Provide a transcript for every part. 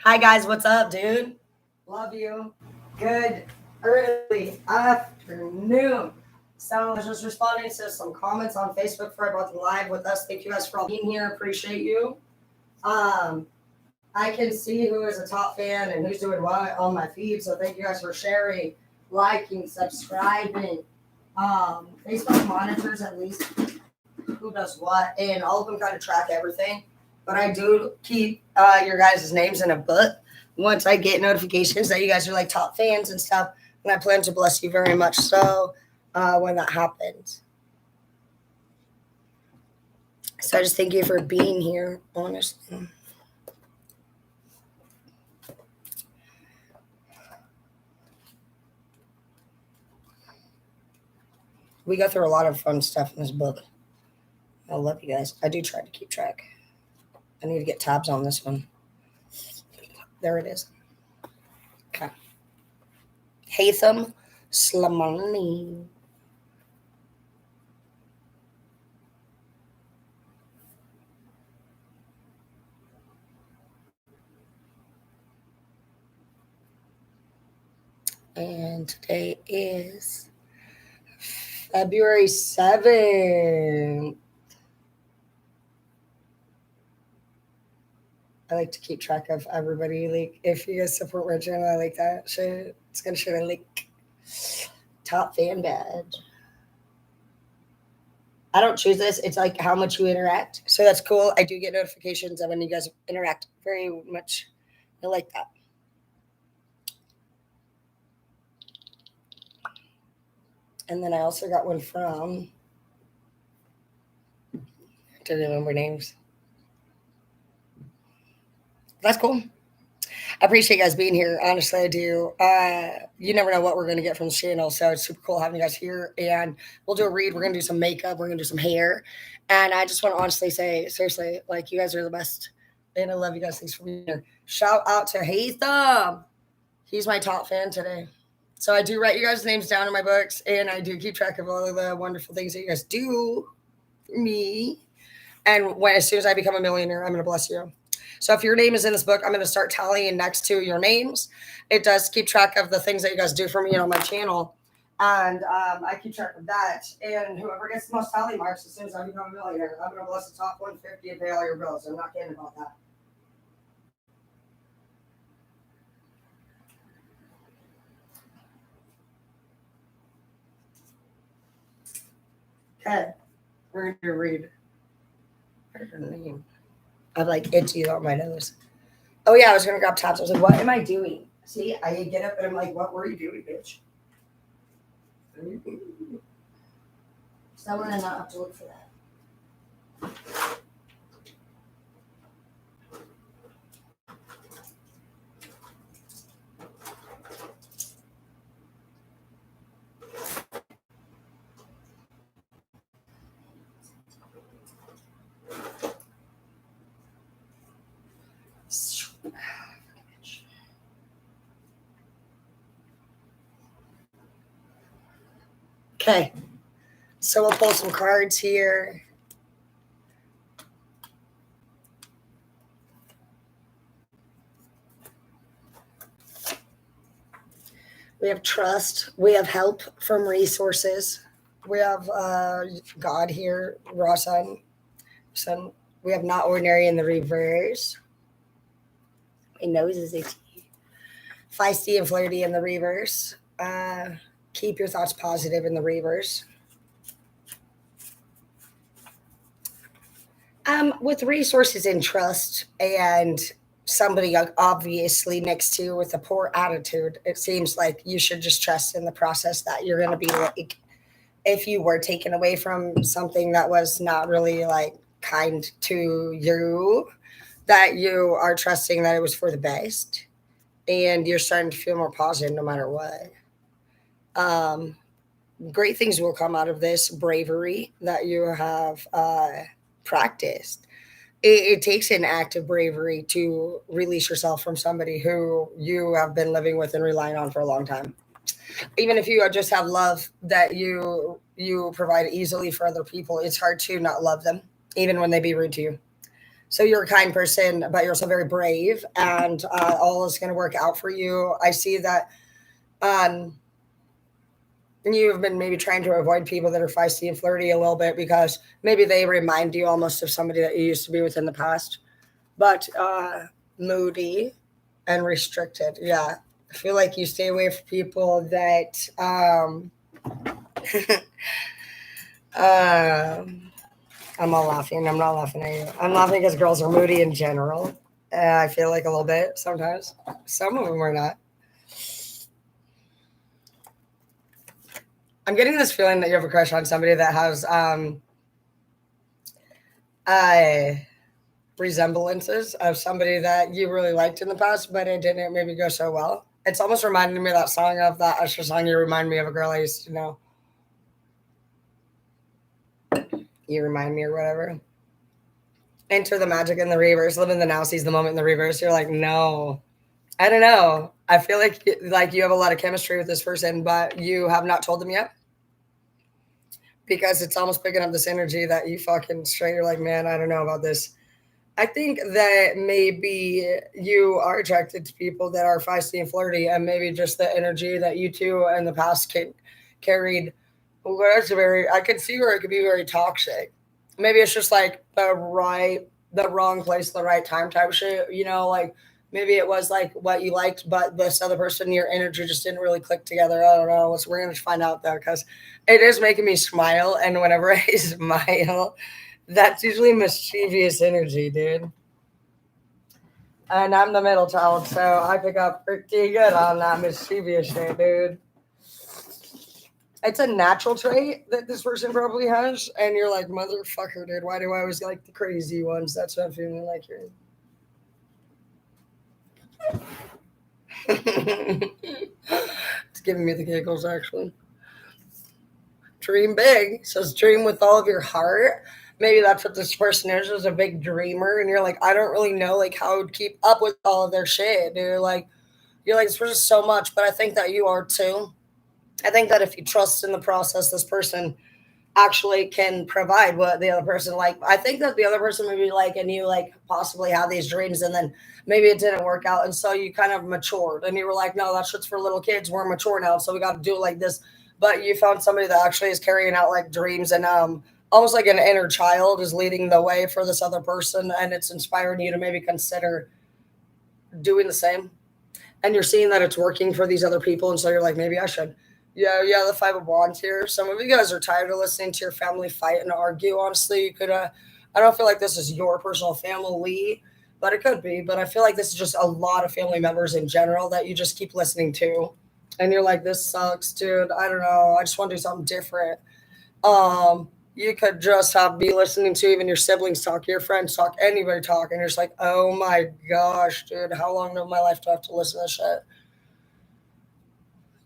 Hi guys, what's up, dude? Love you. Good early afternoon. So I was just responding to some comments on Facebook for about the live with us. Thank you guys for all being here. Appreciate you. Um, I can see who is a top fan and who's doing what on my feed. So thank you guys for sharing, liking, subscribing. Facebook monitors at least who does what, and all of them kind of track everything. But I do keep your guys' names in a book once I get notifications that you guys are like top fans and stuff. And I plan to bless you very much so when that happens. So I just thank you for being here, honestly. We go through a lot of fun stuff in this book. I love you guys. I do try to keep track. I need to get tabs on this one. There it is. Okay. Haytham Slamani. And today is February 7th. I like to keep track of everybody. Like, if you guys support my channel, I like that shit. It's gonna show a like top fan badge. I don't choose this. It's like how much you interact. So that's cool. I do get notifications of when you guys interact very much. I like that. And then I also got one from, I don't remember names. That's cool. I appreciate you guys being here. Honestly, I do. You never know what we're going to get from this channel. So it's super cool having you guys here. And we'll do a read. We're going to do some makeup. We're going to do some hair. And I just want to honestly say, seriously, like, you guys are the best. And I love you guys. Thanks for being here. Shout out to Haytham. He's my top fan today. So I do write you guys' names down in my books. And I do keep track of all of the wonderful things that you guys do for me. And as soon as I become a millionaire, I'm going to bless you. So if your name is in this book, I'm going to start tallying next to your names. It does keep track of the things that you guys do for me on my channel. And I keep track of that. And whoever gets the most tally marks as soon as I become a millionaire, I'm going to bless the top 150 and pay all your bills. I'm not kidding about that. Okay. We're going to read her name. I'm like itchy on my nose. Oh, yeah, I was going to grab tabs. I was like, what am I doing? See, I get up and I'm like, what were you doing, bitch? So I'm going to not have to look for that. Okay, so we'll pull some cards here. We have trust. We have help from resources. We have God here, raw sun. We have not ordinary in the reverse. My nose is itchy. Feisty and flirty in the reverse. Keep your thoughts positive in the reverse. With resources and trust and somebody obviously next to you with a poor attitude, it seems like you should just trust in the process that you're going to be like, if you were taken away from something that was not really like kind to you, that you are trusting that it was for the best and you're starting to feel more positive no matter what. Great things will come out of this bravery that you have practiced. It takes an act of bravery to release yourself from somebody who you have been living with and relying on for a long time. Even if you just have love that you provide easily for other people, it's hard to not love them, even when they be rude to you. So you're a kind person, but you're also very brave, and all is going to work out for you. I see that um, you've been maybe trying to avoid people that are feisty and flirty a little bit because maybe they remind you almost of somebody that you used to be with in the past. But moody and restricted, yeah. I feel like you stay away from people that um, I'm all laughing. I'm not laughing at you. I'm laughing because girls are moody in general. I feel like a little bit sometimes. Some of them are not. I'm getting this feeling that you have a crush on somebody that has uh, resemblances of somebody that you really liked in the past, but it didn't maybe go so well. It's almost reminding me of that song of that Usher song. You remind me of a girl I used to know. You remind me or whatever. Enter the magic in the reverse. Live in the now, seize the moment in the reverse. You're like, no, I don't know. I feel like you have a lot of chemistry with this person, but you have not told them yet because it's almost picking up this energy that you fucking straight. You're like, man, I don't know about this. I think that maybe you are attracted to people that are feisty and flirty, and maybe just the energy that you two in the past carried was very. I could see where it could be very toxic. Maybe it's just like the wrong place, the right time type shit. Like maybe it was like what you liked, but this other person, your energy just didn't really click together. I don't know. So we're gonna find out though, because it is making me smile, and whenever I smile. That's usually mischievous energy, dude. And I'm the middle child, so I pick up pretty good on that mischievous shit, dude. It's a natural trait that this person probably has, and you're like, motherfucker, dude, why do I always like the crazy ones? That's what I'm feeling like you're. It's giving me the giggles, actually. Dream big. Says dream with all of your heart. Maybe that's what this person is a big dreamer, and you're like, I don't really know like how I would keep up with all of their shit, dude. Like you're like, this person's so much, but I think that you are too. I think that if you trust in the process, this person actually can provide what the other person like. I think that the other person maybe like, and you like possibly have these dreams, and then maybe it didn't work out, and so you kind of matured, and you were like, no, that shit's for little kids. We're mature now, so we got to do it like this. But you found somebody that actually is carrying out like dreams, and almost like an inner child is leading the way for this other person, and it's inspiring you to maybe consider doing the same. And you're seeing that it's working for these other people, and so you're like, maybe I should. Yeah, yeah, the five of wands here. Some of you guys are tired of listening to your family fight and argue. Honestly, you could I don't feel like this is your personal family, but it could be. But I feel like this is just a lot of family members in general that you just keep listening to. And you're like, this sucks, dude. I don't know. I just want to do something different. You could just have be listening to even your siblings talk, your friends talk, anybody talk, and you're just like, oh my gosh, dude, how long of my life do I have to listen to this shit?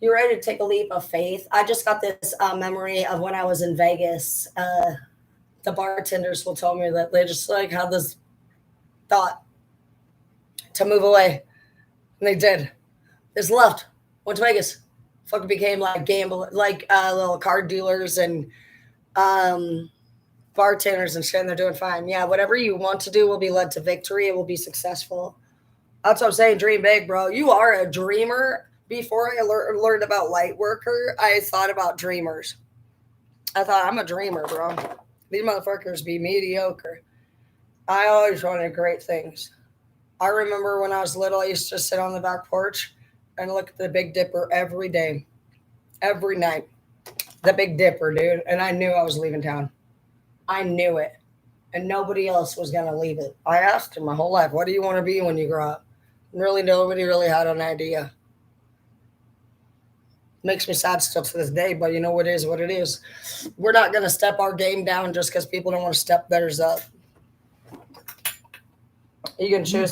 You ready to take a leap of faith? I just got this memory of when I was in Vegas. The bartenders will tell me that they just like had this thought to move away, and they did. Just left, went to Vegas, fucking became like gamble, like little card dealers and um, bartenders and shit. And they're doing fine. Yeah, whatever you want to do will be led to victory. It will be successful. That's what I'm saying. Dream big, bro. You are a dreamer. Before I learned about light worker, I thought about dreamers. I thought I'm a dreamer, bro. These motherfuckers be mediocre. I always wanted great things. I remember when I was little, I used to sit on the back porch and look at the Big Dipper every day, every night. The Big Dipper, dude. And I knew I was leaving town. I knew it. And nobody else was going to leave it. I asked him my whole life, what do you want to be when you grow up? And really, nobody really had an idea. Makes me sad still to this day, but you know what it is what it is. We're not going to step our game down just because people don't want to step theirs up. You can choose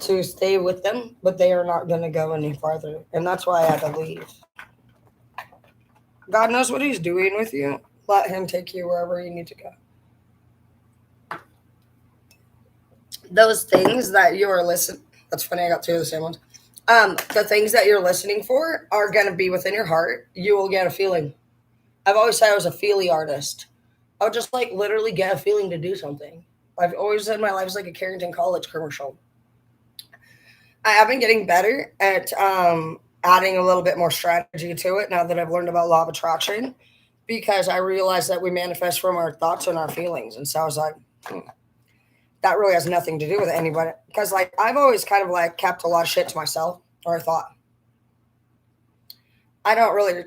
to stay with them, but they are not going to go any farther. And that's why I had to leave. God knows what he's doing with you. Let him take you wherever you need to go. Those things that you are listening, that's funny, I got two of the same ones. The things that you're listening for are going to be within your heart. You will get a feeling. I've always said I was a feely artist. I would just like literally get a feeling to do something. I've always said my life is like a Carrington College commercial. I have been getting better at adding a little bit more strategy to it now that I've learned about law of attraction, because I realized that we manifest from our thoughts and our feelings. And so I was like, that really has nothing to do with anybody. Because like I've always kind of like kept a lot of shit to myself, or I thought. I don't really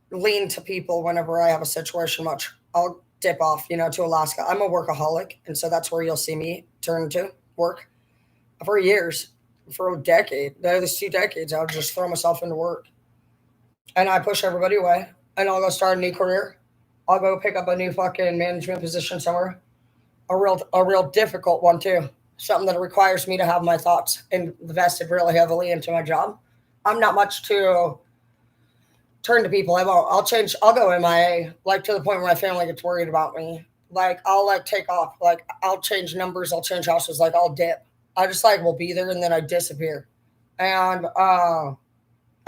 lean to people whenever I have a situation much. I'll dip off, to Alaska. I'm a workaholic, and so that's where you'll see me turn to work for years, for a decade. Those 2 decades, I'll just throw myself into work, and I push everybody away, and I'll go start a new career. I'll go pick up a new fucking management position somewhere, a real difficult one too, something that requires me to have my thoughts invested really heavily into my job. I'm not much to turn to people. I won't. I'll change. I'll go MIA, like to the point where my family gets worried about me. Like I'll like take off. Like I'll change numbers. I'll change houses. Like I'll dip. I just like will be there and then I disappear. And I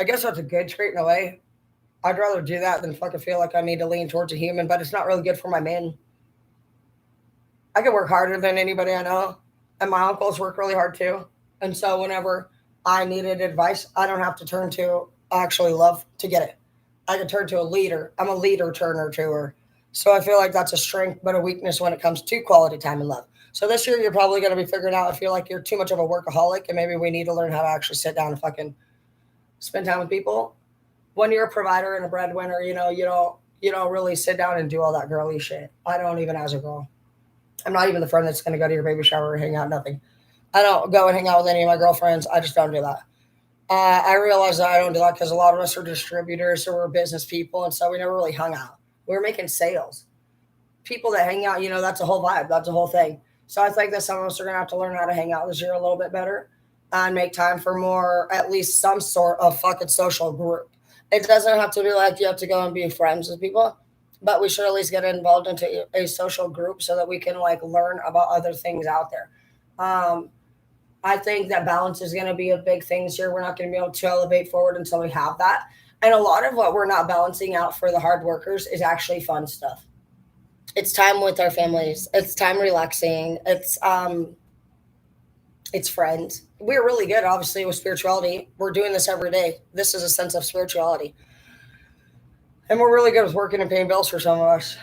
guess that's a good trait in a way. I'd rather do that than fucking feel like I need to lean towards a human, but it's not really good for my men. I can work harder than anybody I know, and my uncles work really hard too. And so whenever I needed advice, I don't have to turn to actually love to get it. I can turn to a leader. I'm a leader turner to her. So I feel like that's a strength, but a weakness when it comes to quality time and love. So this year, you're probably going to be figuring out. I feel like you're too much of a workaholic, and maybe we need to learn how to actually sit down and fucking spend time with people. When you're a provider and a breadwinner, you don't really sit down and do all that girly shit. I don't even as a girl. I'm not even the friend that's going to go to your baby shower or hang out. Nothing. I don't go and hang out with any of my girlfriends. I just don't do that. I realize that I don't do that because a lot of us are distributors or we're business people, and so we never really hung out. We were making sales. People that hang out, that's a whole vibe. That's a whole thing. So I think that some of us are gonna have to learn how to hang out this year a little bit better and make time for more, at least some sort of fucking social group. It doesn't have to be like you have to go and be friends with people, but we should at least get involved into a social group so that we can like learn about other things out there. Um, I think that balance is going to be a big thing this year. We're not going to be able to elevate forward until we have that. And a lot of what we're not balancing out for the hard workers is actually fun stuff. It's time with our families. It's time relaxing. It's friends. We're really good, obviously, with spirituality. We're doing this every day. This is a sense of spirituality, and we're really good with working and paying bills for some of us.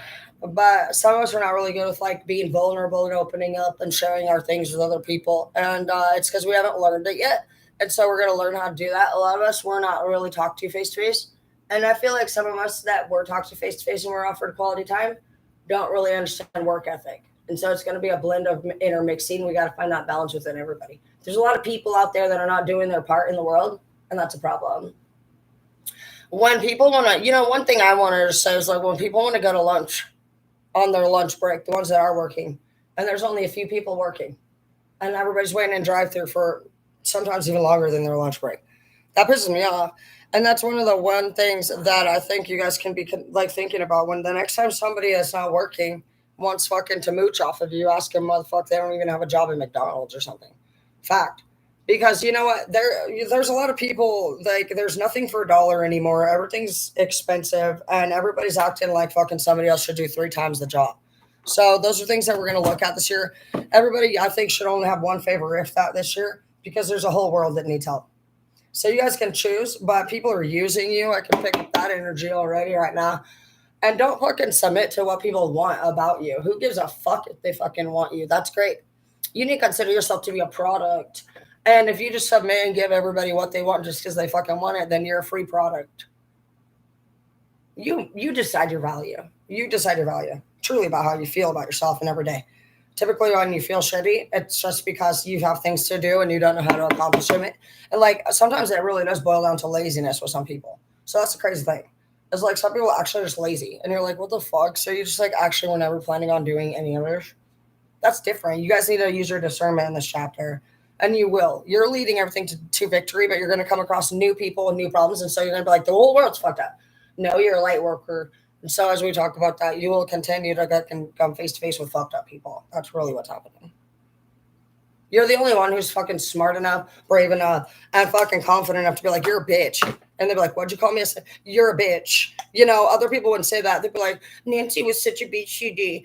But some of us are not really good with like being vulnerable and opening up and sharing our things with other people, and it's because we haven't learned it yet. And so we're going to learn how to do that. A lot of us we're not really talked to face to face, and I feel like some of us that were talked to face to face and were offered quality time don't really understand work ethic. And so it's going to be a blend of intermixing. We got to find that balance within everybody. There's a lot of people out there that are not doing their part in the world, and that's a problem. When people want to, one thing I wanted to say is like when people want to go to lunch on their lunch break, the ones that are working, and there's only a few people working, and everybody's waiting in drive through for sometimes even longer than their lunch break. That pisses me off. And that's one of the one things that I think you guys can be like thinking about when the next time somebody that's not working wants fucking to mooch off of you, ask them, motherfucker, they don't even have a job at McDonald's or something. Fact. Because you know what, there's a lot of people like there's nothing for a dollar anymore. Everything's expensive, and everybody's acting like fucking somebody else should do 3 times the job. So those are things that we're gonna look at this year. Everybody, I think, should only have one favor if that this year, because there's a whole world that needs help. So you guys can choose, but people are using you. I can pick up that energy already right now. And don't fucking submit to what people want about you. Who gives a fuck if they fucking want you? That's great. You need to consider yourself to be a product. And if you just submit and give everybody what they want just because they fucking want it, then you're a free product. You decide your value. You decide your value. Truly about how you feel about yourself and every day. Typically when you feel shitty, it's just because you have things to do and you don't know how to accomplish them. And like sometimes it really does boil down to laziness with some people. So that's the crazy thing. It's like some people are actually just lazy. And you're like, what the fuck? So you just like actually were never planning on doing any others? That's different. You guys need to use your discernment in this chapter. And you will. You're leading everything to victory, but you're going to come across new people and new problems. And so you're going to be like, the whole world's fucked up. No, you're a light worker. And so as we talk about that, you will continue to come face to face with fucked up people. That's really what's happening. You're the only one who's fucking smart enough, brave enough, and fucking confident enough to be like, you're a bitch. And they'd be like, what'd you call me? I said, you're a bitch. Other people wouldn't say that. They'd be like, Nancy was such a bitch, you do.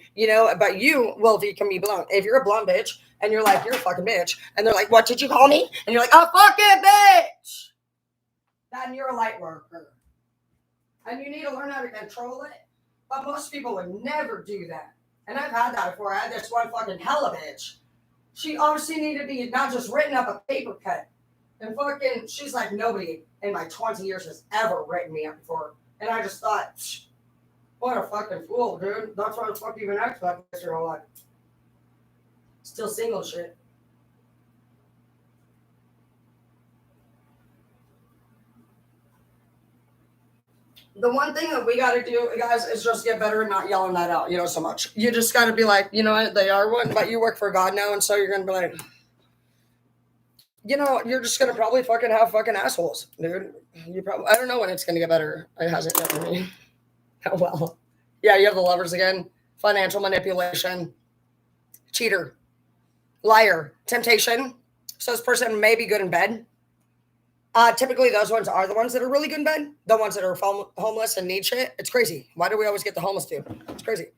But you, well, you can be blunt. If you're a blunt bitch and you're like, you're a fucking bitch. And they're like, what did you call me? And you're like, a fucking bitch. Then you're a light worker. And you need to learn how to control it. But most people would never do that. And I've had that before. I had this one fucking hella bitch. She obviously needed to be not just written up a paper cut. And fucking, she's like, nobody in my 20 years has ever written me up before. And I just thought, what a fucking fool, dude. That's why the fuck you even asked about this your whole life. Still single shit. The one thing that we got to do, guys, is just get better at not yelling that out, so much. You just got to be like, you know what, they are one, but you work for God now, and so you're going to be like, you're just going to probably fucking have fucking assholes, dude. I don't know when it's going to get better. It hasn't yet for me. Oh, well. Yeah, you have the lovers again. Financial manipulation. Cheater. Liar. Temptation. So this person may be good in bed. Typically, those ones are the ones that are really good in bed. The ones that are homeless and need shit. It's crazy. Why do we always get the homeless dude? It's crazy.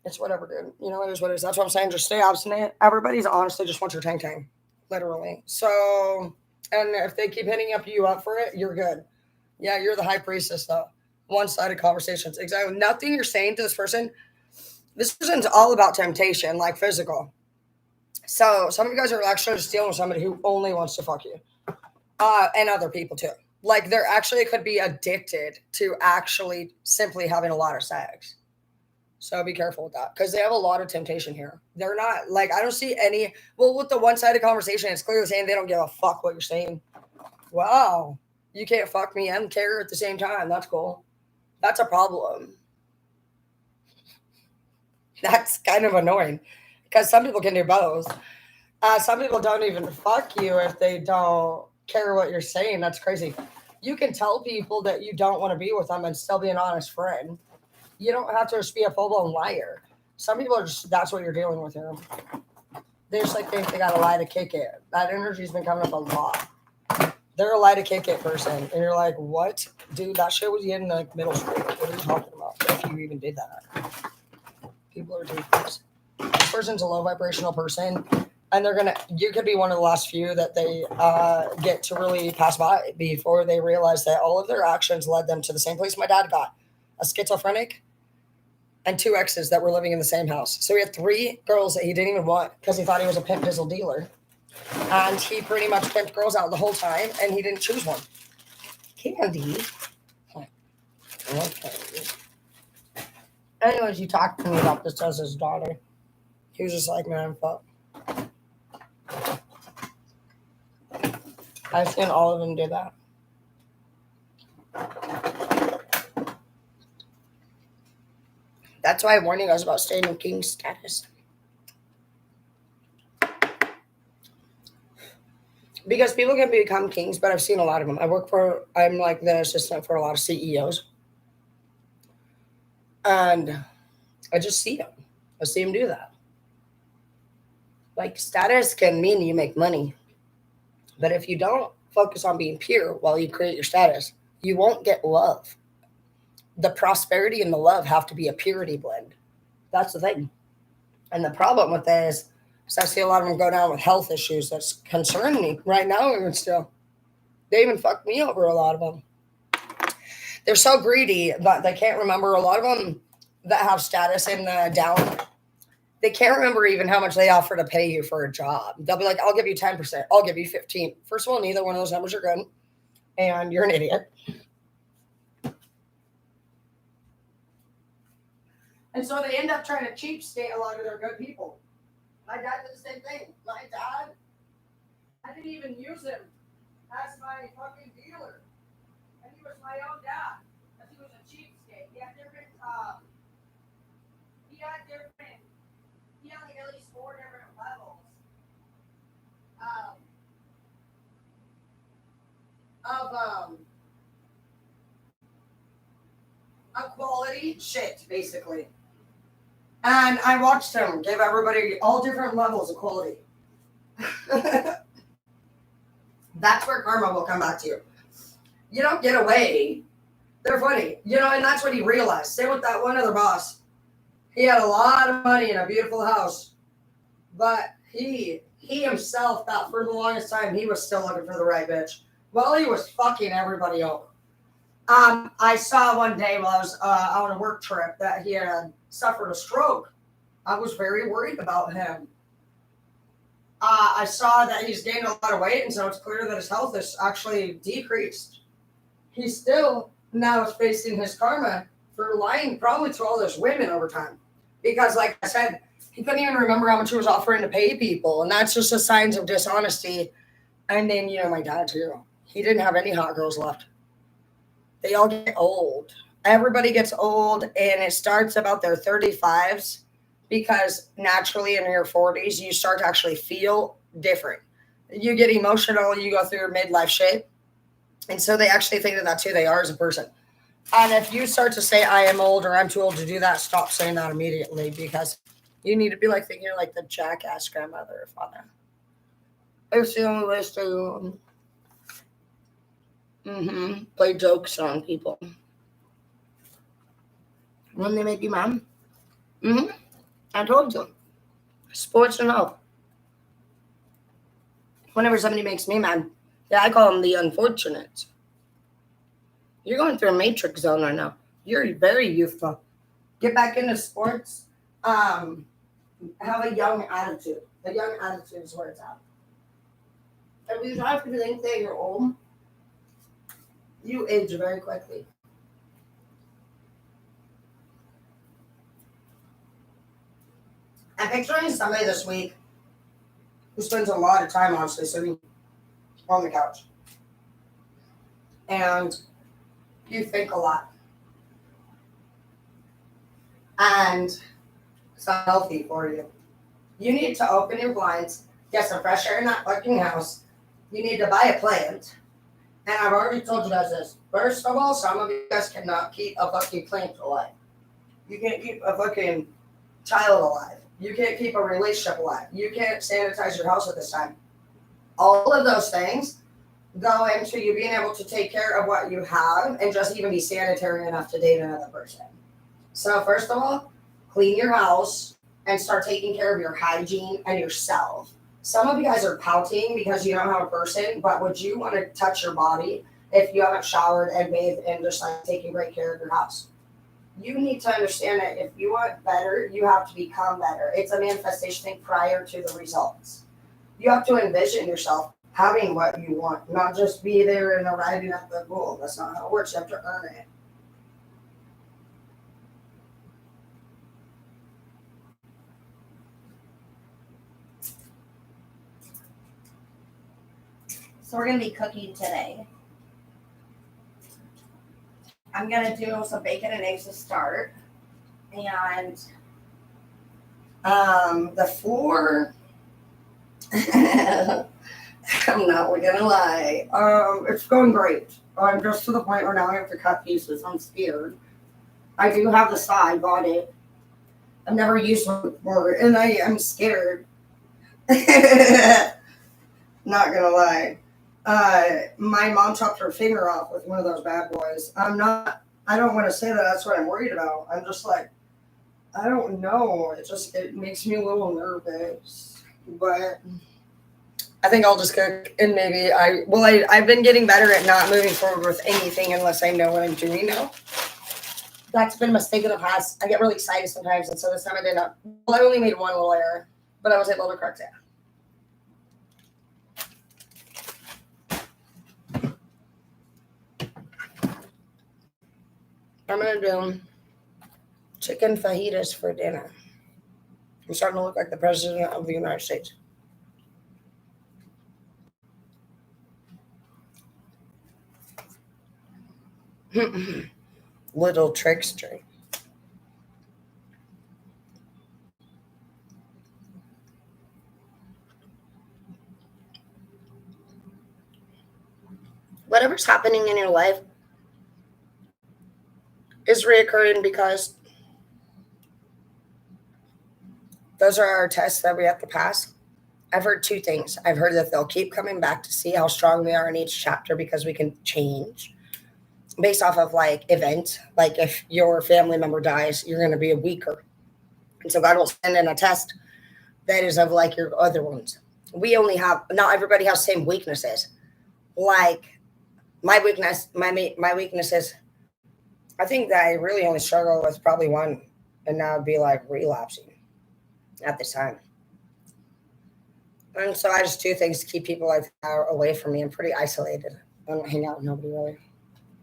It's whatever, dude. It is what it is. That's what I'm saying. Just stay abstinent. Everybody's honestly just wants your tang tang. Literally. So, and if they keep hitting you up for it, you're good. Yeah, you're the high priestess, though. One-sided conversations. Exactly. Nothing you're saying to this person's all about temptation, like physical. So some of you guys are actually just dealing with somebody who only wants to fuck you. And other people too. Like they're actually could be addicted to actually simply having a lot of sex. So be careful with that because they have a lot of temptation here. They're not like I don't see any. Well, with the one-sided conversation, it's clearly saying they don't give a fuck what you're saying. Wow, you can't fuck me and care at the same time. That's cool. That's a problem. That's kind of annoying because some people can do both. Some people don't even fuck you if they don't care what you're saying. That's crazy. You can tell people that you don't want to be with them and still be an honest friend. You don't have to just be a full-blown liar. Some people are just, that's what you're dealing with here. They just like think they got to lie to kick it. That energy's been coming up a lot. They're a lie to kick it person. And you're like, what? Dude, that shit was in like middle school. What are you talking about? If you even did that. People are doing this. This person's a low vibrational person. And you could be one of the last few that they get to really pass by before they realize that all of their actions led them to the same place my dad got. A schizophrenic and 2 exes that were living in the same house. So he had 3 girls that he didn't even want because he thought he was a pimp dizzle dealer. And he pretty much pimped girls out the whole time and he didn't choose one. Candy. Okay. Anyways, he talked to me about this as his daughter. He was just like, man, fuck. I've seen all of them do that. That's why I'm warning you guys about staying in king status. Because people can become kings, but I've seen a lot of them. I'm like the assistant for a lot of CEOs. And I just see them. I see them do that. Like status can mean you make money. But if you don't focus on being pure while you create your status, you won't get love. The prosperity and the love have to be a purity blend. That's the thing. And the problem with that is I see a lot of them go down with health issues that's concerning me right now even still. They even fucked me over, a lot of them. They're so greedy, but they can't remember. A lot of them that have status in the down, they can't remember even how much they offer to pay you for a job. They'll be like, I'll give you 10%. I'll give you 15. First of all, neither one of those numbers are good. And you're an idiot. And so they end up trying to cheapskate a lot of their good people. My dad did the same thing. My dad, I didn't even use him as my fucking dealer. And he was my own dad. Because he was a cheapskate. He had like at least 4 different levels of quality shit, basically. And I watched him give everybody all different levels of quality. That's where karma will come back to you. You don't get away. They're funny. And that's what he realized. Same with that one other boss. He had a lot of money in a beautiful house, but he himself thought for the longest time he was still looking for the right bitch. Well, he was fucking everybody over. I saw one day while I was on a work trip that he had suffered a stroke. I was very worried about him. I saw that he's gained a lot of weight, and so it's clear that his health has actually decreased. He still now is facing his karma for lying probably to all those women over time. Because, like I said, he couldn't even remember how much he was offering to pay people, and that's just the signs of dishonesty. And then, my dad, too. He didn't have any hot girls left. They all get old. Everybody gets old, and it starts about their 35s because naturally in your 40s, you start to actually feel different. You get emotional, you go through your midlife shit. And so they actually think that that's who they are as a person. And if you start to say, I am old or I'm too old to do that, stop saying that immediately because you need to be like thinking like the jackass grandmother or father. It's the only way to play jokes on people. When they make you mad. I told you. Sports or no. Whenever somebody makes me mad, I call them the unfortunate. You're going through a matrix zone right now. You're very youthful. Get back into sports. Have a young attitude. A young attitude is where it's at. If you try to think that you're old, you age very quickly. I'm picturing somebody this week who spends a lot of time, honestly, sitting on the couch. And you think a lot. And it's not healthy for you. You need to open your blinds, get some fresh air in that fucking house. You need to buy a plant. And I've already told you guys this. First of all, some of you guys cannot keep a fucking plant alive. You can't keep a fucking child alive. You can't keep a relationship alive. You can't sanitize your house at this time. All of those things go into you being able to take care of what you have and just even be sanitary enough to date another person. So first of all, clean your house and start taking care of your hygiene and yourself. Some of you guys are pouting because you don't have a person, but would you want to touch your body if you haven't showered and bathed and just like taking great care of your house? You need to understand that if you want better, you have to become better. It's a manifestation thing prior to the results. You have to envision yourself having what you want, not just be there and arriving at the goal. That's not how it works. You have to earn it. So we're going to be cooking today. I'm going to do some bacon and eggs to start. And the floor, I'm not going to lie. It's going great. I'm just to the point where now I have to cut pieces. I'm scared. I do have the saw. I bought it. I've never used one before, and I'm scared. Not going to lie. My mom chopped her finger off with one of those bad boys. I don't want to say that that's what I'm worried about. I'm just like, I don't know. It makes me a little nervous. But I think I'll just cook and maybe I've been getting better at not moving forward with anything unless I know what I'm doing now. That's been a mistake in the past. I get really excited sometimes, and so this time I did not. Well, I only made one little error, but I was able to correct it. I'm going to do chicken fajitas for dinner. I'm starting to look like the President of the United States. Little trickster. Whatever's happening in your life is reoccurring because those are our tests that we have to pass. I've heard two things. I've heard that they'll keep coming back to see how strong we are in each chapter because we can change. based off of like events. Like if your family member dies, you're going to be weaker. And so God will send in a test that is of like your other ones. We only have, not everybody has the same weaknesses. Like my weaknesses, I think that I really only struggle with probably one, and that would be like relapsing at this time. And so I just do things to keep people like that away from me. I'm pretty isolated. I don't hang out with nobody really.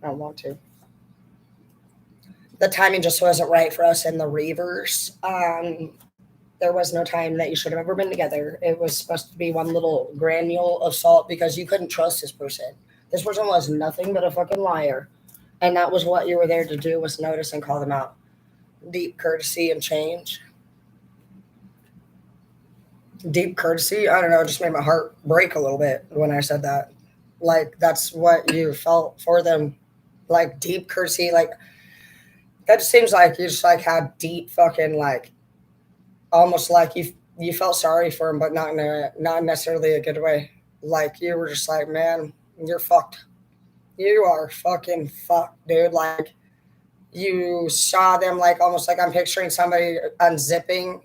I don't want to. The timing just wasn't right for us in the Reavers. There was no time that you should have ever been together. It was supposed to be one little granule of salt because you couldn't trust this person. This person was nothing but a fucking liar. And that was what you were there to do, was notice and call them out. Deep courtesy and change. Deep courtesy, I don't know, it just made my heart break a little bit when I said that. Like that's what you felt for them. Like deep courtesy, like that just seems like you just like had deep fucking like almost like you felt sorry for him, but not in a not necessarily a good way. Like you were just like, man, you're fucked. You are fucking fucked, dude. Like you saw them like almost like I'm picturing somebody unzipping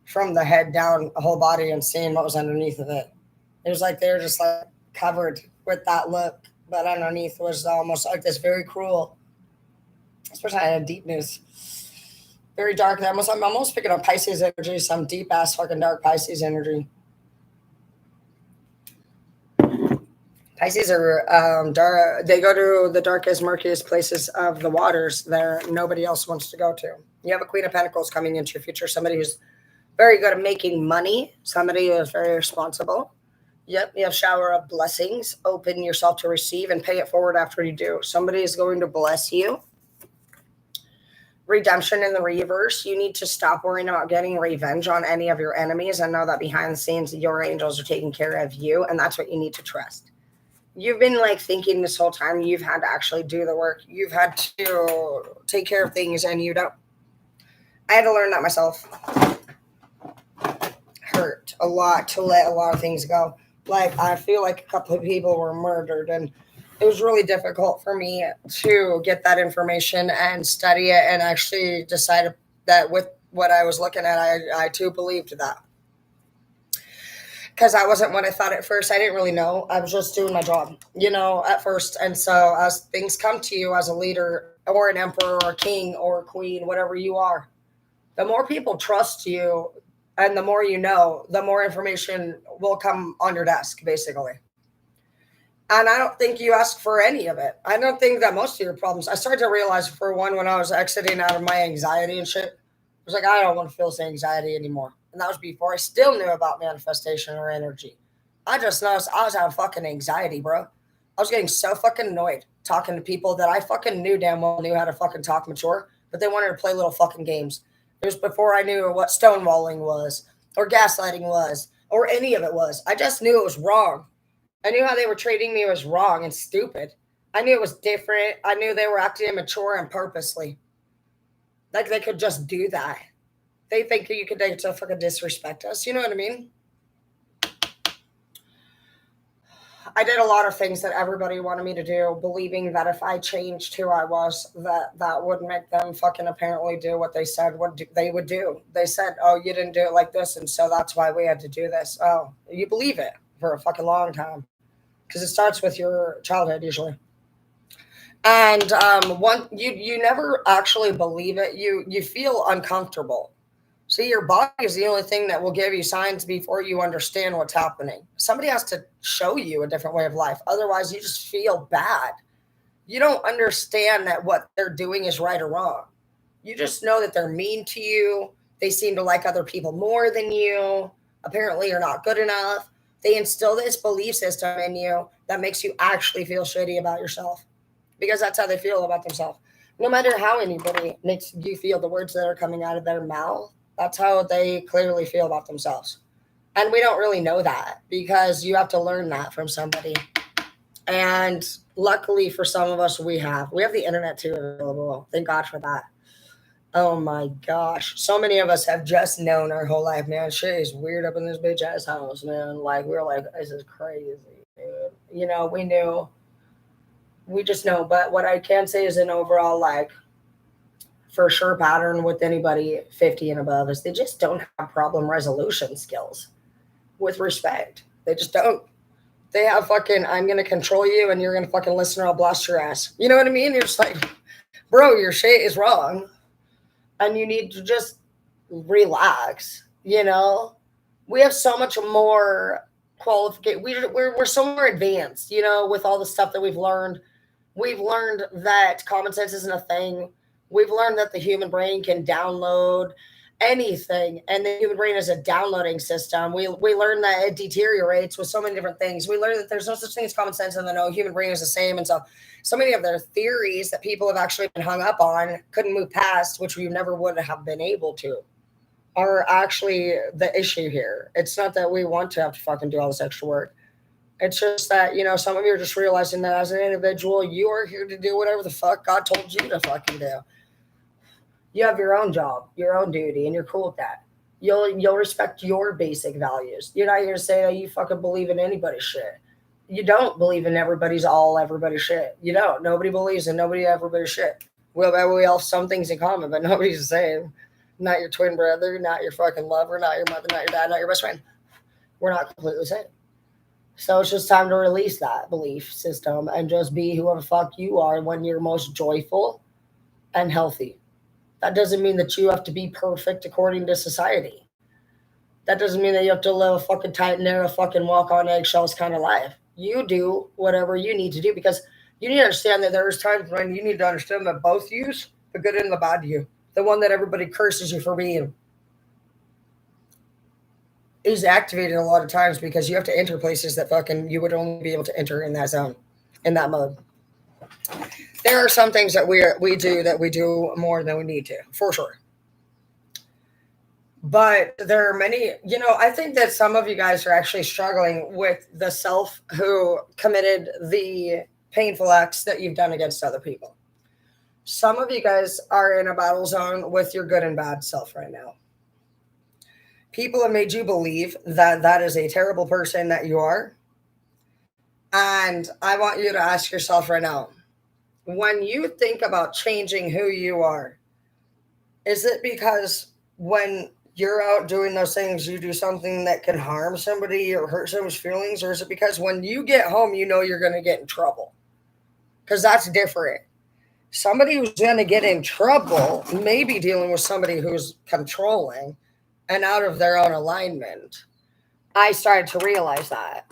from the head down a whole body and seeing what was underneath of it. It was like they were just like covered with that look, but underneath was almost like this very cruel, especially had a deepness, very dark. I'm almost picking up Pisces energy, some deep ass fucking dark Pisces energy. Pisces are dark. They go to the darkest, murkiest places of the waters that nobody else wants to go to. You have a Queen of Pentacles coming into your future, somebody who's very good at making money, somebody who is very responsible. Yep, you have shower of blessings. Open yourself to receive and pay it forward after you do. Somebody is going to bless you. Redemption in the reverse. You need to stop worrying about getting revenge on any of your enemies and know that behind the scenes, your angels are taking care of you, and that's what you need to trust. You've been like thinking this whole time you've had to actually do the work. You've had to take care of things, and you don't. I had to learn that myself. Hurt a lot to let a lot of things go. Like I feel like a couple of people were murdered, and it was really difficult for me to get that information and study it and actually decide that with what I was looking at, I too believed that. Because I wasn't what I thought at first. I didn't really know. I was just doing my job, at first. And so as things come to you as a leader or an emperor or a king or a queen, whatever you are, the more people trust you and the more you know, the more information will come on your desk, basically. And I don't think you ask for any of it. I don't think that most of your problems, I started to realize for one, when I was exiting out of my anxiety and shit, I was like, I don't want to feel this anxiety anymore. And that was before I still knew about manifestation or energy. I just noticed I was having fucking anxiety, bro. I was getting so fucking annoyed talking to people that I fucking knew damn well knew how to fucking talk mature, but they wanted to play little fucking games. It was before I knew what stonewalling was or gaslighting was or any of it was. I just knew it was wrong. I knew how they were treating me was wrong and stupid. I knew it was different. I knew they were acting immature and purposely. Like they could just do that. They think you could to fucking disrespect us. You know what I mean? I did a lot of things that everybody wanted me to do, believing that if I changed who I was, that would make them fucking apparently do what they said they would do. They said, "Oh, you didn't do it like this, and so that's why we had to do this." Oh, you believe it for a fucking long time because it starts with your childhood usually. And one you never actually believe it. You feel uncomfortable. See, your body is the only thing that will give you signs before you understand what's happening. Somebody has to show you a different way of life. Otherwise, you just feel bad. You don't understand that what they're doing is right or wrong. You just know that they're mean to you. They seem to like other people more than you. Apparently, you're not good enough. They instill this belief system in you that makes you actually feel shitty about yourself because that's how they feel about themselves. No matter how anybody makes you feel, the words that are coming out of their mouth, that's how they clearly feel about themselves. And we don't really know that because you have to learn that from somebody. And luckily for some of us, we have the internet too available. Thank God for that. Oh my gosh. So many of us have just known our whole life, man. Shit is weird up in this bitch ass house, man. Like, we were like, this is crazy, dude. We knew We just know. But what I can say is an overall, like, for sure pattern with anybody 50 and above is they just don't have problem resolution skills with respect. They just don't. They have fucking, I'm going to control you and you're going to fucking listen or I'll blast your ass. You know what I mean? You're just like, bro, your shit is wrong. And you need to just relax, you know? We have so much more qualification. We're so more advanced, you know, with all the stuff that we've learned. We've learned that common sense isn't a thing. We've learned that the human brain can download anything, and the human brain is a downloading system. We learned that it deteriorates with so many different things. We learned that there's no such thing as common sense, and the no human brain is the same. And so many of their theories that people have actually been hung up on couldn't move past, which we never would have been able to, are actually the issue here. It's not that we want to have to fucking do all this extra work. It's just that, you know, some of you are just realizing that as an individual, you are here to do whatever the fuck God told you to fucking do. You have your own job, your own duty, and you're cool with that. You'll respect your basic values. You're not here to say that you fucking believe in anybody's shit. You don't believe in everybody's shit. You don't. Nobody believes in everybody's shit. Well, we all have some things in common, but nobody's the same. Not your twin brother, not your fucking lover, not your mother, not your dad, not your best friend. We're not completely the same. So it's just time to release that belief system and just be whoever fuck you are when you're most joyful and healthy. That doesn't mean that you have to be perfect according to society. That doesn't mean that you have to live a fucking tight, narrow, fucking walk on eggshells kind of life. You do whatever you need to do because you need to understand that there's times when you need to understand that both yous, the good and the bad you, the one that everybody curses you for being, is activated a lot of times because you have to enter places that fucking you would only be able to enter in that zone, in that mode. There are some things that we do more than we need to, for sure. But there are many, you know, I think that some of you guys are actually struggling with the self who committed the painful acts that you've done against other people. Some of you guys are in a battle zone with your good and bad self right now. People have made you believe that that is a terrible person that you are. And I want you to ask yourself right now, when you think about changing who you are, is it because when you're out doing those things, you do something that can harm somebody or hurt someone's feelings? Or is it because when you get home, you know you're going to get in trouble? Because that's different. Somebody who's going to get in trouble may be dealing with somebody who's controlling and out of their own alignment. I started to realize that.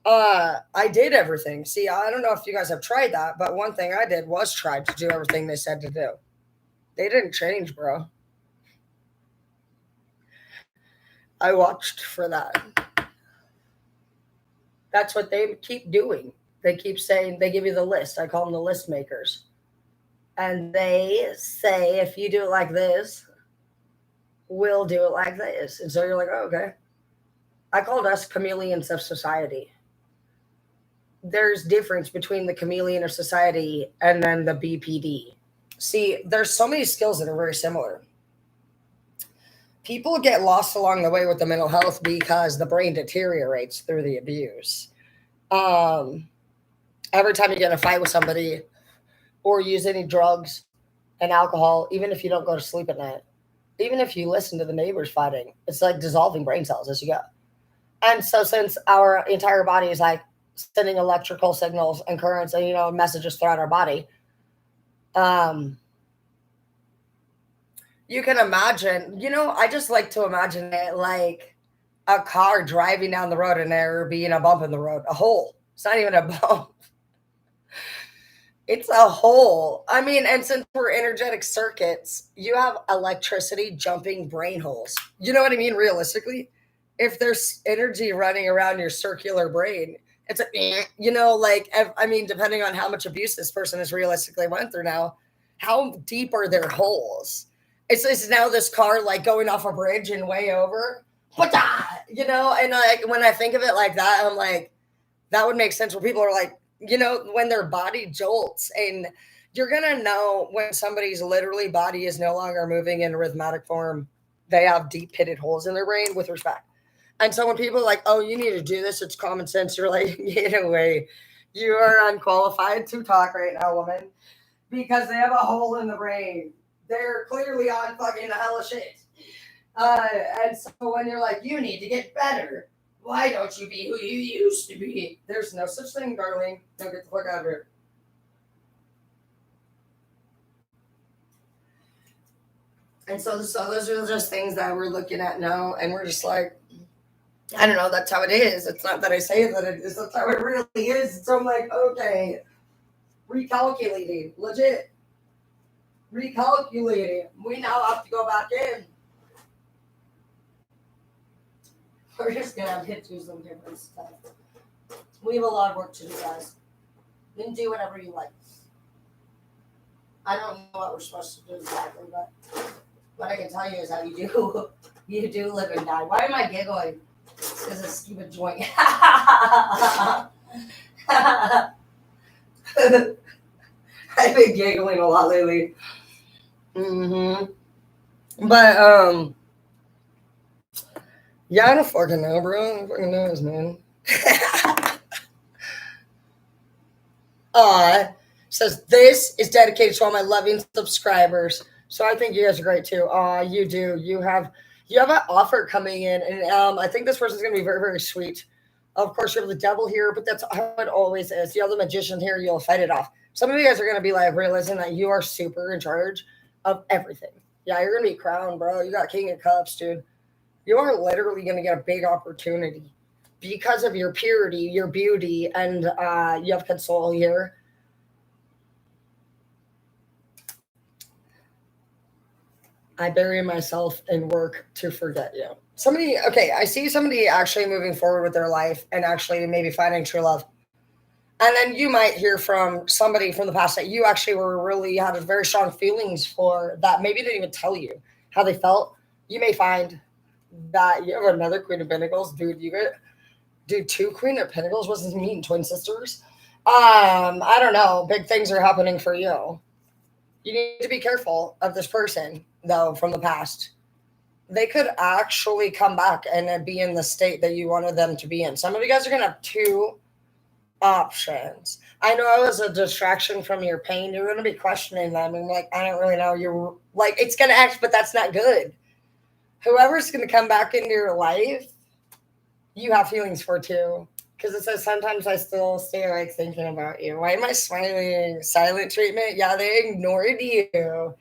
I did everything. See, I don't know if you guys have tried that, but one thing I did was try to do everything they said to do. They didn't change, bro. I watched for that. That's what they keep doing. They keep saying, they give you the list. I call them the list makers. And they say, if you do it like this, we'll do it like this. And so you're like, oh, okay. I called us chameleons of society. There's difference between the chameleon of society and then the BPD. See, there's so many skills that are very similar. People get lost along the way with the mental health because the brain deteriorates through the abuse. Every time you get in a fight with somebody or use any drugs and alcohol, even if you don't go to sleep at night, even if you listen to the neighbors fighting, it's like dissolving brain cells as you go. And so since our entire body is like sending electrical signals and currents and, you know, messages throughout our body, you can imagine, you know, I just like to imagine it like a car driving down the road and there being a bump in the road, a hole. It's not even a bump. It's a hole. I mean, and since we're energetic circuits, you have electricity jumping brain holes. You know what I mean? Realistically, if there's energy running around your circular brain, it's a, you know, like, I mean, depending on how much abuse this person has realistically went through now, how deep are their holes? It's now this car like going off a bridge and way over, you know, and like when I think of it like that, I'm like, that would make sense where people are like, you know, when their body jolts, and you're going to know when somebody's literally body is no longer moving in rhythmic form, they have deep pitted holes in their brain with respect. And so when people are like, oh, you need to do this, it's common sense, you're like, get away. You are unqualified to talk right now, woman, because they have a hole in the brain. They're clearly on fucking hella shit. Uh, and so when you're like, you need to get better, why don't you be who you used to be? There's no such thing, darling. Now get the fuck out of here. And so those are just things that we're looking at now, and we're just like, I don't know. That's how it is. It's not that I say that it is. That's how it really is. So I'm like, okay, recalculating, legit, recalculating. We now have to go back in. We're just gonna have to hit through some different stuff. We have a lot of work to do, guys. You can do whatever you like. I don't know what we're supposed to do exactly, but what I can tell you is that you do you do live and die. Why am I giggling? It's a stupid joint. I've been giggling a lot lately. But yeah, I don't fucking know, bro. I don't fucking knows, man. Says this is dedicated to all my loving subscribers. So I think you guys are great too. You do. You have an offer coming in, and I think this person's gonna be very, very sweet. Of course, you have the devil here, but that's how it always is. You have the magician here, you'll fight it off. Some of you guys are gonna be like realizing that you are super in charge of everything. Yeah, you're gonna be crowned, bro. You got King of Cups, dude. You are literally gonna get a big opportunity because of your purity, your beauty, and you have console here. I bury myself in work to forget you. Somebody, okay, I see somebody actually moving forward with their life and actually maybe finding true love. And then you might hear from somebody from the past that you actually were really had very strong feelings for that maybe didn't even tell you how they felt. You may find that you have another Queen of Pentacles, dude. You get, dude, two Queen of Pentacles. What's this mean? Twin sisters? I don't know. Big things are happening for you. You need to be careful of this person, though, from the past. They could actually come back and be in the state that you wanted them to be in. Some of you guys are going to have two options. I know it was a distraction from your pain. You're going to be questioning them and like, I don't really know. You're like, it's going to act, but that's not good. Whoever's going to come back into your life, you have feelings for too. Because it says sometimes I still stay like thinking about you. Why am I smiling? Silent treatment? Yeah, they ignored you.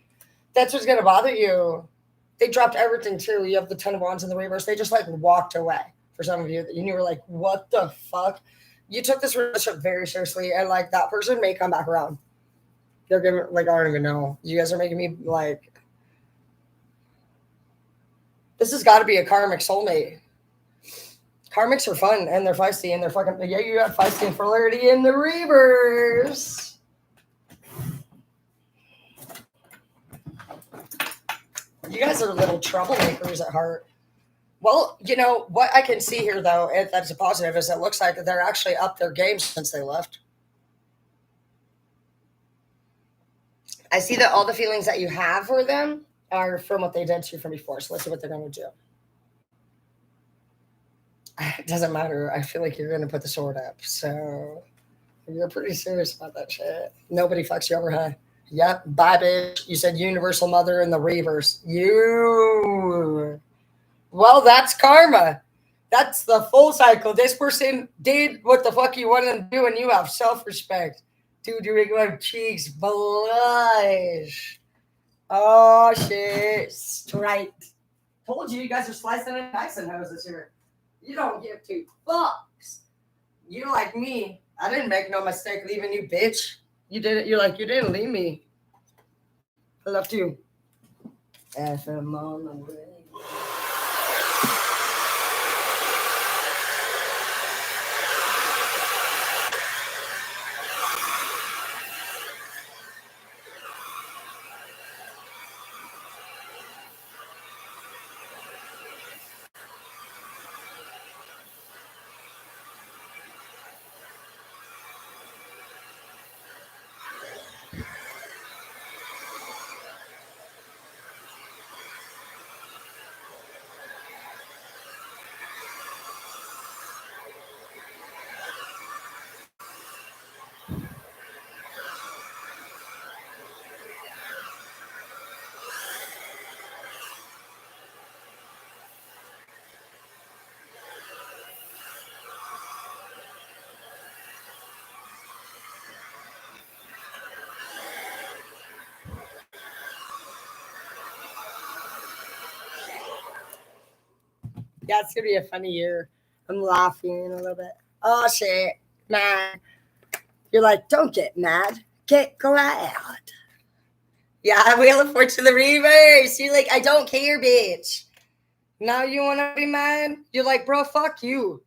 That's what's gonna bother you. They dropped everything too. You have the Ten of Wands in the reverse. They just like walked away. For some of you, and you were like, "What the fuck?" You took this relationship very seriously, and like that person may come back around. They're gonna like I don't even know. You guys are making me like. This has got to be a karmic soulmate. Karmics are fun and they're feisty and they're fucking yeah. You got feisty and flirty in the reverse. You guys are little troublemakers at heart. Well, you know what I can see here though, and that's a positive, is it looks like they're actually up their game since they left. I see that all the feelings that you have for them are from what they did to you from before. So let's see what they're going to do. It doesn't matter. I feel like you're going to put the sword up. So you're pretty serious about that shit. Nobody fucks you over, huh? Yep. Bye, bitch. You said universal mother in the reverse. You. Well, that's karma. That's the full cycle. This person did what the fuck you wanted them to do, and you have self-respect. Dude, you have cheeks blush. Oh, shit. Straight. Told you, you guys are slicing and dicing hoses here. You don't give two fucks. You like me. I didn't make no mistake leaving you, bitch. You did it. You're like, you didn't leave me. I left you. FM on the way. Yeah, it's gonna be a funny year. I'm laughing a little bit. Oh shit, man. You're like, don't get mad. Get glad. Yeah, we look forward to the reverse. You're like, I don't care, bitch. Now you wanna be mad? You're like, bro, fuck you.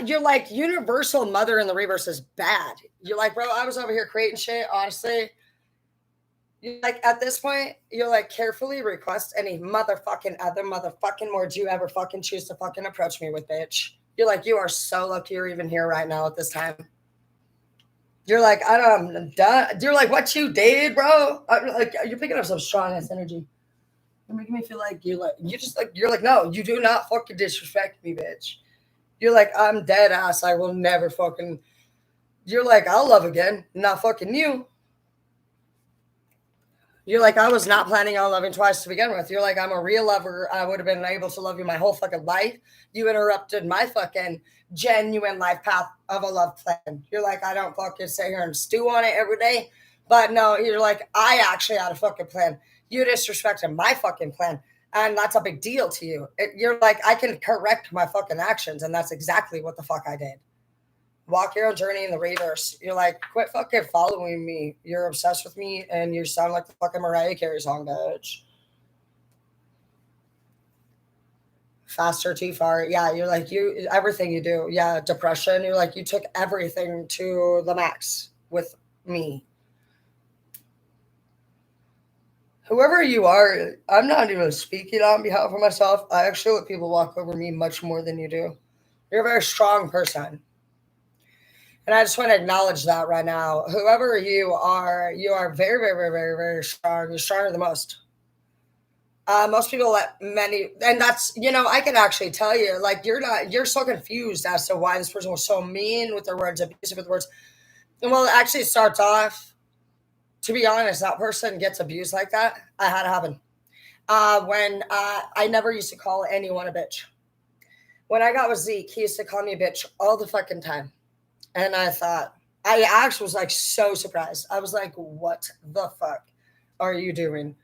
You're like, universal mother in the reverse is bad. You're like, bro, I was over here creating shit, honestly. You're like, at this point, you're like, carefully request any motherfucking other motherfucking words you ever fucking choose to fucking approach me with, bitch. You're like, you are so lucky you're even here right now at this time. You're like, I'm done. You're like, what you did, bro? Like, you're picking up some strong ass energy. You're making me feel like you're like, no, you do not fucking disrespect me, bitch. You're like, I'm dead ass. I will never fucking. You're like, I'll love again, not fucking you. You're like, I was not planning on loving twice to begin with. You're like, I'm a real lover. I would have been able to love you my whole fucking life. You interrupted my fucking genuine life path of a love plan. You're like, I don't fucking sit here and stew on it every day. But no, you're like, I actually had a fucking plan. You disrespected my fucking plan. And that's a big deal to you. You're like, I can correct my fucking actions. And that's exactly what the fuck I did. Walk your own journey in the reverse. You're like, quit fucking following me. You're obsessed with me and you sound like the fucking Mariah Carey song, bitch. Faster, too far. Yeah, you're like, you, everything you do. Yeah, depression. You're like, you took everything to the max with me. Whoever you are, I'm not even speaking on behalf of myself. I actually let people walk over me much more than you do. You're a very strong person. And I just want to acknowledge that right now. Whoever you are very, very, very, very, very strong. You're stronger than most. Most people let many, and that's, I can actually tell you, like, you're so confused as to why this person was so mean with their words, abusive with words. And well, it actually starts off, to be honest, that person gets abused like that. I had it happen. When I never used to call anyone a bitch. When I got with Zeke, he used to call me a bitch all the fucking time. And I thought, I actually was like so surprised. I was like, what the fuck are you doing?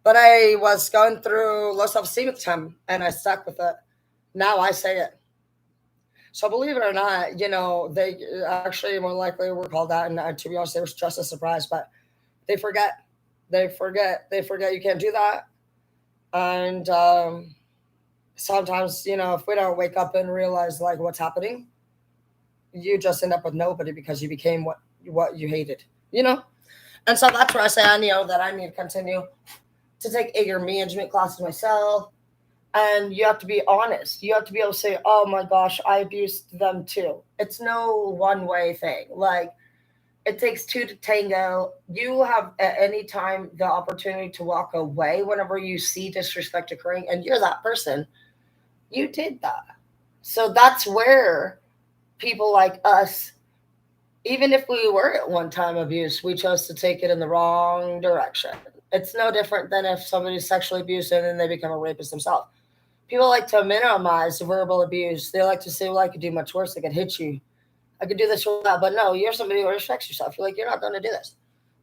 But I was going through low self esteem at the time and I stuck with it. Now I say it. So believe it or not, they actually more likely were called that. And to be honest, they were just a surprise, but they forget. They forget you can't do that. And sometimes, if we don't wake up and realize like what's happening, you just end up with nobody because you became what you hated, you know? And so that's where I say I know that I need to continue to take anger management classes myself. And you have to be honest. You have to be able to say, oh my gosh, I abused them too. It's no one way thing. Like, it takes two to tango. You have at any time the opportunity to walk away whenever you see disrespect occurring, and you're that person. You did that. So that's where people like us, even if we were at one time abused, we chose to take it in the wrong direction. It's no different than if somebody's sexually abused and then they become a rapist themselves. People like to minimize verbal abuse. They like to say, well, I could do much worse. I could hit you. I could do this or that. But no, you're somebody who respects yourself. You're like, you're not going to do this.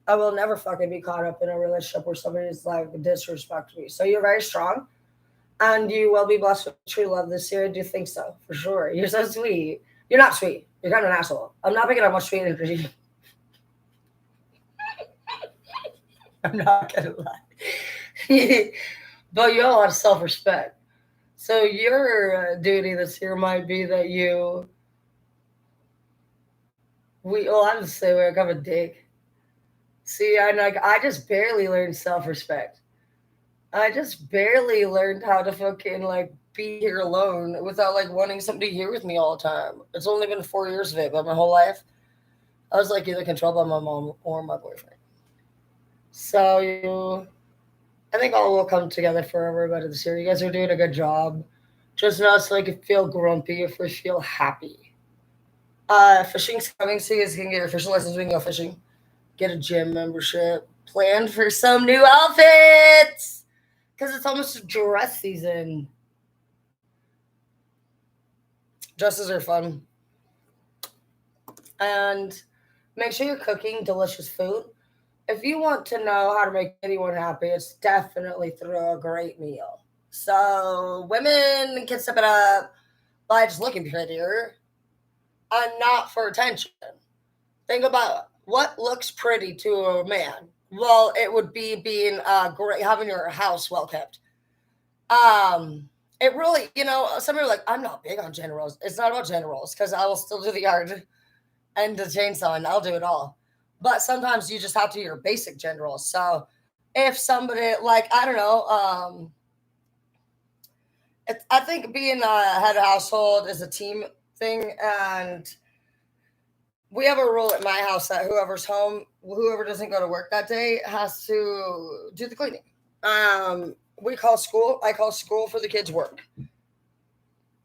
I will never fucking be caught up in a relationship where somebody's like disrespect me. So you're very strong and you will be blessed with true love this year. I do think so, for sure. You're so sweet. You're not sweet. You're kind of an asshole. I'm not picking up much sweet energy. I'm not gonna lie. But you have a lot of self respect. So your duty this year might be that well, I just say like I'm a dick. See, I just barely learned self respect. I just barely learned how to fucking like be here alone without like wanting somebody here with me all the time. It's only been 4 years of it, but my whole life I was like either controlled by my mom or my boyfriend. So I think all will come together for everybody this year. You guys are doing a good job. Just not so I could feel grumpy if we feel happy. Fishing's coming, so you guys can get your fishing license. We can go fishing. Get a gym membership. Plan for some new outfits because it's almost dress season. Dresses are fun, and make sure you're cooking delicious food. If you want to know how to make anyone happy, it's definitely through a great meal. So women can step it up by just looking prettier and not for attention. Think about what looks pretty to a man. Well, it would be being great, having your house well kept. It really, some people are like, I'm not big on generals. It's not about generals because I will still do the yard and the chainsaw and I'll do it all. But sometimes you just have to do your basic generals. So if somebody like I don't know, I think being a head of household is a team thing, and we have a rule at my house that whoever's home, whoever doesn't go to work that day, has to do the cleaning. We call school. I call school for the kids' work.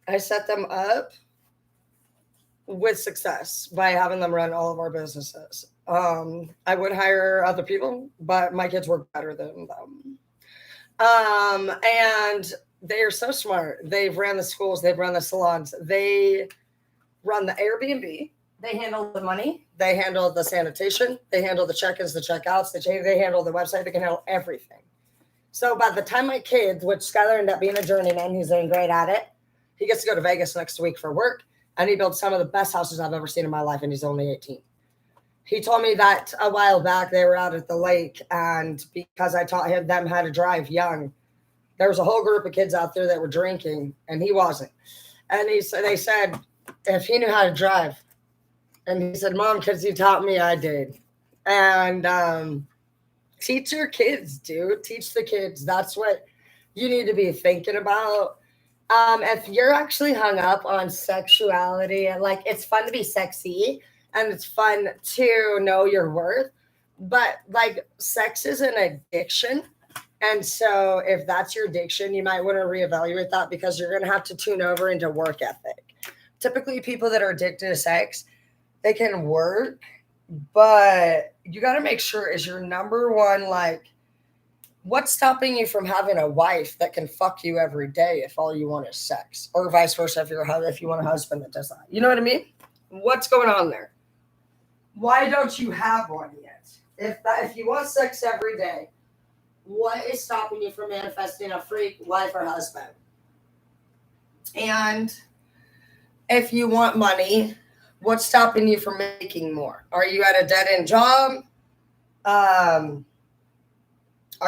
I set them up with success by having them run all of our businesses. I would hire other people, but my kids work better than them. And they are so smart. They've ran the schools, they've run the salons, they run the Airbnb, they handle the money, they handle the sanitation, they handle the check-ins, the checkouts, they handle the website, they can handle everything. So by the time my kids, which Skylar ended up being a journeyman, he's doing great at it, he gets to go to Vegas next week for work, and he built some of the best houses I've ever seen in my life, and he's only 18. He told me that a while back they were out at the lake, and because I taught them how to drive young, there was a whole group of kids out there that were drinking, and he wasn't. And they said, if he knew how to drive, and he said, Mom, because you taught me, I did. And teach your kids, dude. Teach the kids. That's what you need to be thinking about. If you're actually hung up on sexuality, and like it's fun to be sexy and it's fun to know your worth, but like sex is an addiction. And so if that's your addiction, you might want to reevaluate that because you're going to have to tune over into work ethic. Typically, people that are addicted to sex, they can work, but you got to make sure is your number one, like, what's stopping you from having a wife that can fuck you every day if all you want is sex, or vice versa if you want a husband that does that? You know what I mean? What's going on there? Why don't you have one yet? If you want sex every day, what is stopping you from manifesting a freak wife or husband? And if you want money, what's stopping you from making more? Are you at a dead-end job? Are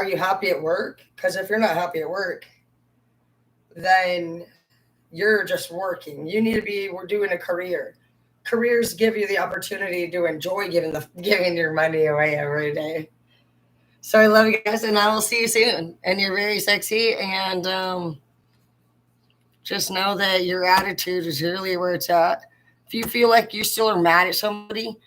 you happy at work? Because if you're not happy at work, then you're just working. You need to be, we're doing a career. Careers give you the opportunity to enjoy giving your money away every day. So I love you guys, and I will see you soon. And you're very sexy, and just know that your attitude is really where it's at. If you feel like you still are mad at somebody,